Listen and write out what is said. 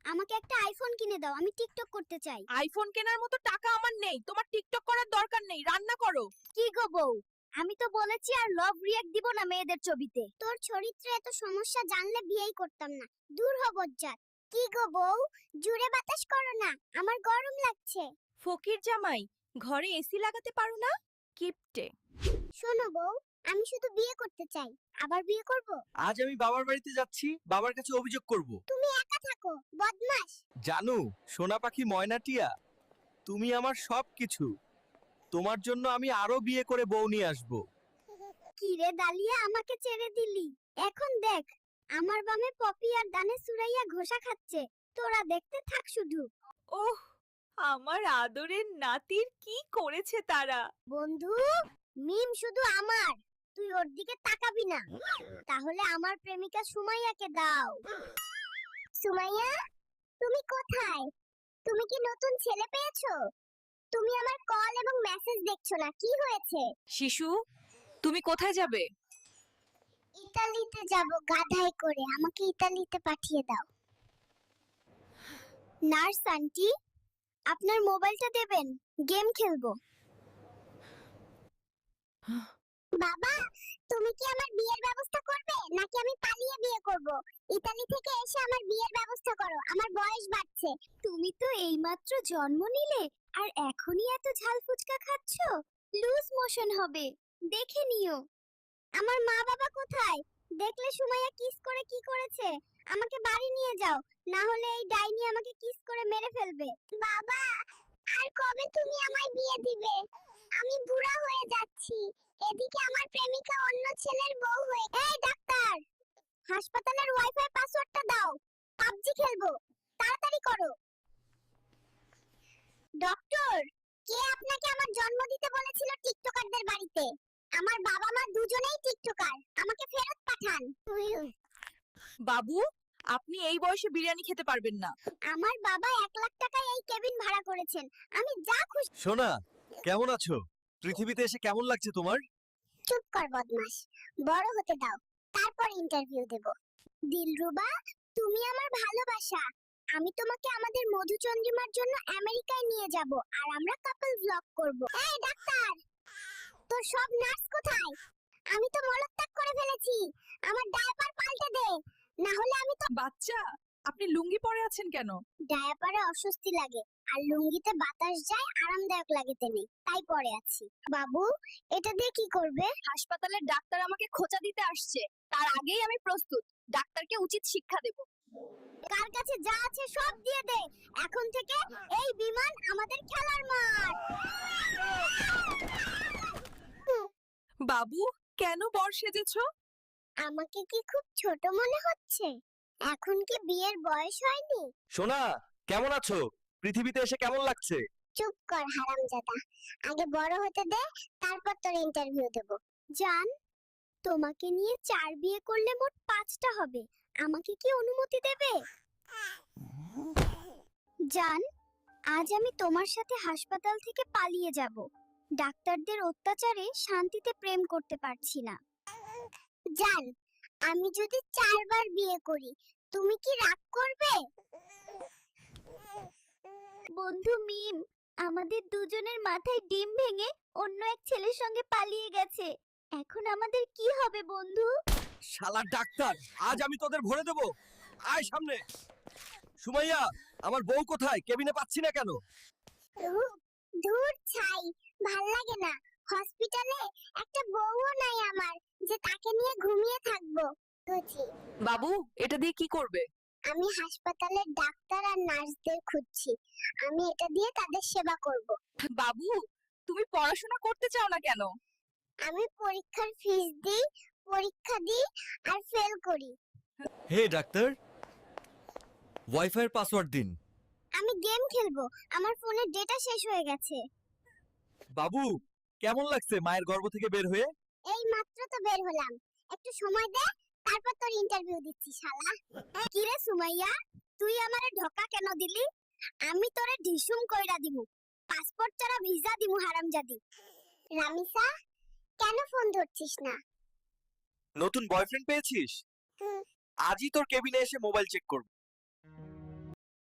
আমাকে একটা আইফোন কিনে দাও, আমি টিকটক করতে চাই। আইফোন কেনার মতো টাকা আমার নেই, তোমার টিকটক করার দরকার নেই, রান্না করো। কি গো বউ, আমি তো বলেছি আর লাভ রিঅ্যাক্ট দিব না মেয়েদের ছবিতে। তোর চরিত্রে এত সমস্যা জানলে বিয়েই করতাম না। দূর হ বজ্জাত। কি গো বউ, জুড়ে বাতাস করো না, আমার গরম লাগছে। ফকির জামাই, ঘরে এসি লাগাতে পারো না? কিপটে। শোনো বউ, আমি শুধু বিয়ে করতে চাই, আবার বিয়ে করব। আজ আমি বাবার বাড়িতে যাচ্ছি, বাবার কাছে অভিযোগ করব। তুমি একা থাকো, বদমাশ। জানু, সোনা পাখি ময়নাটিয়া, তুমি আমার সবকিছু। তোমার জন্য আমি আরো বিয়ে করে বউ নিয়ে আসব। কি রে দালিয়া, আমাকে ছেড়ে দিলি? এখন দেখ, আমার বামে পপি আর ডানে সুরাইয়া ঘোষা খাচ্ছে। তোরা দেখতে থাক শুধু। ওহ, আমার আদরের নাতির কি করেছে তারা। বন্ধু, মিম শুধু আমার, তুই ওর দিকে তাকাবি না। তাহলে আমার প্রেমিকা সুমাইয়াকে দাও। সুমাইয়া, তুমি কোথায়? তুমি কি নতুন ছেলে পেয়েছো? তুমি আমার কল এবং মেসেজ দেখছো না, কি হয়েছে? শিশু, তুমি কোথায় যাবে? ইতালিতে যাব গাধায় করে, আমাকে ইতালিতে পাঠিয়ে দাও। নার্স আন্টি, আপনার মোবাইলটা দেবেন, গেম খেলবো। বাবা, তুমি কি আমার বিয়ের ব্যবস্থা করবে নাকি আমি পালিয়ে বিয়ে করব? ইতালি থেকে এসে আমার বিয়ের ব্যবস্থা করো, আমার বয়স বাড়ছে। তুমি তো এইমাত্র জন্ম নিলে আর এখনই এত ঝাল ফুচকা খাচ্ছো, লুজ মোশন হবে, দেখে নিও। আমার মা বাবা কোথায়? দেখলে সুমাইয়া কিস করে কি করেছে? আমাকে বাড়ি নিয়ে যাও, না হলে এই ডাইনি আমাকে কিস করে মেরে ফেলবে। বাবা, আর কবে তুমি আমায় বিয়ে দিবে? আমি বুড়া হয়ে যাচ্ছি, এদিকে আমার প্রেমিকা অন্য ছেলের বউ হয়ে। এই ডাক্তার, হাসপাতালের ওয়াইফাই পাসওয়ার্ডটা দাও, পাবজি খেলবো, তাড়াতাড়ি করো। ডক্টর, কে আপনাকে আমার জন্ম দিতে বলেছিল টিকটকারদের বাড়িতে? আমার বাবা মা দুজনেই টিকটকার, আমাকে ফেরত পাঠান। বাবু, আপনি এই বয়সে বিরিয়ানি খেতে পারবেন না। আমার বাবা 1 লাখ টাকায় এই কেবিন ভাড়া করেছেন, আমি যা খুশি। সোনা, কেমন আছো? পৃথিবীতে এসে কেমন লাগছে তোমার? চুপ কর বদমাশ, বড় হতে দাও, তারপর ইন্টারভিউ দেব। দিলরুবা, তুমি আমার ভালোবাসা। আমি তোমাকে আমাদের মধুচন্দ্রিমার জন্য আমেরিকায় নিয়ে যাব আর আমরা কাপল ব্লগ করব। এই ডাক্তার, তোর সব নার্স কোথায়? আমি তো মলত্যাগ করে ফেলেছি, আমার ডায়াপার পাল্টে দে, না হলে আমি তো। বাচ্চা, আপনি লুঙ্গি পরে আছেন কেন? ডায়াপারে অস্বস্তি লাগে আর লুঙ্গিতে বাতাস যায়, আরামদায়ক লাগে তেমনি, তাই পরে আছি। বাবু, এটা দিয়ে কি করবে? হাসপাতালের ডাক্তার আমাকে খোঁচা দিতে আসছে, তার আগেই আমি প্রস্তুত। ডাক্তারকে উচিত শিক্ষা দেব। কার কাছে যা আছে সব দিয়ে দে, এখন থেকে এই বিমান আমাদের খেলার মাঠ। বাবু, কেন বর সেজেছো? আমাকে কি খুব ছোট মনে হচ্ছে? এখন কি বিয়ের বয়স হয়নি? সোনা, কেমন আছো? পৃথিবীতে এসে কেমন লাগছে? চুপ কর হারামজাদা, আগে বড় হতে দে, তারপর তোর ইন্টারভিউ দেব। জান, তোমাকে নিয়ে 4 বিয়ে করলে মোট 5টা হবে, আমাকে কি অনুমতি দেবে? জান, আজ আমি তোমার সাথে হাসপাতাল থেকে পালিয়ে যাব। ডাক্তারদের অত্যাচারে শান্তিতে প্রেম করতে পারছি না। জান, আমি যদি 4বার বিয়ে করি, তুমি কি রাগ করবে? বন্ধু মিম, আমাদের দুজনের মাথায় ডিম ভেঙে অন্য এক ছেলের সঙ্গে পালিয়ে গেছে। এখন আমাদের কি হবে বন্ধু? শালা ডাক্তার, আজ আমি তোদের ভরে দেব। আয় সামনে। সুমাইয়া, আমার বউ কোথায়? কেবিনে পাচ্ছি না কেন? ধুর ছাই, ভাল লাগে না। হসপিটালে একটা বউও নাই আমার, যে তাকে নিয়ে ঘুমিয়ে থাকবো। বুঝি, বাবু, এটা দিয়ে কি করবে? আমি হাসপাতালের ডাক্তার আর নার্সদের খুঁজছি, আমি এটা দিয়ে তাদের সেবা করব। বাবু, তুমি পড়াশোনা করতে চাও না কেন? আমি পরীক্ষার ফিস দিই, পরীক্ষা দিই আর ফেল করি। হে ডাক্তার, ওয়াইফাইয়ের পাসওয়ার্ড দিন। আমি গেম খেলবো, আমার ফোনের ডেটা শেষ হয়ে গেছে। বাবু, কেমন লাগছে মায়ের গর্ভ থেকে বের হয়ে? এই মাত্র তো বের হলাম, একটু সময় দে, তারপর তোর ইন্টারভিউ দিচ্ছি শালা। কি রে সুমাইয়া, তুই আমারে ধোকা কেন দিলি? আমি তোরে ঢিসুম কইরা দিমু, পাসপোর্ট ছাড়া ভিসা দিমু হারামজাদি। রামিসা, কেন ফোন ধরছিস না? নতুন বয়ফ্রেন্ড পেয়েছিস? হুম। আজই তোর কেবিনে এসে মোবাইল চেক করব।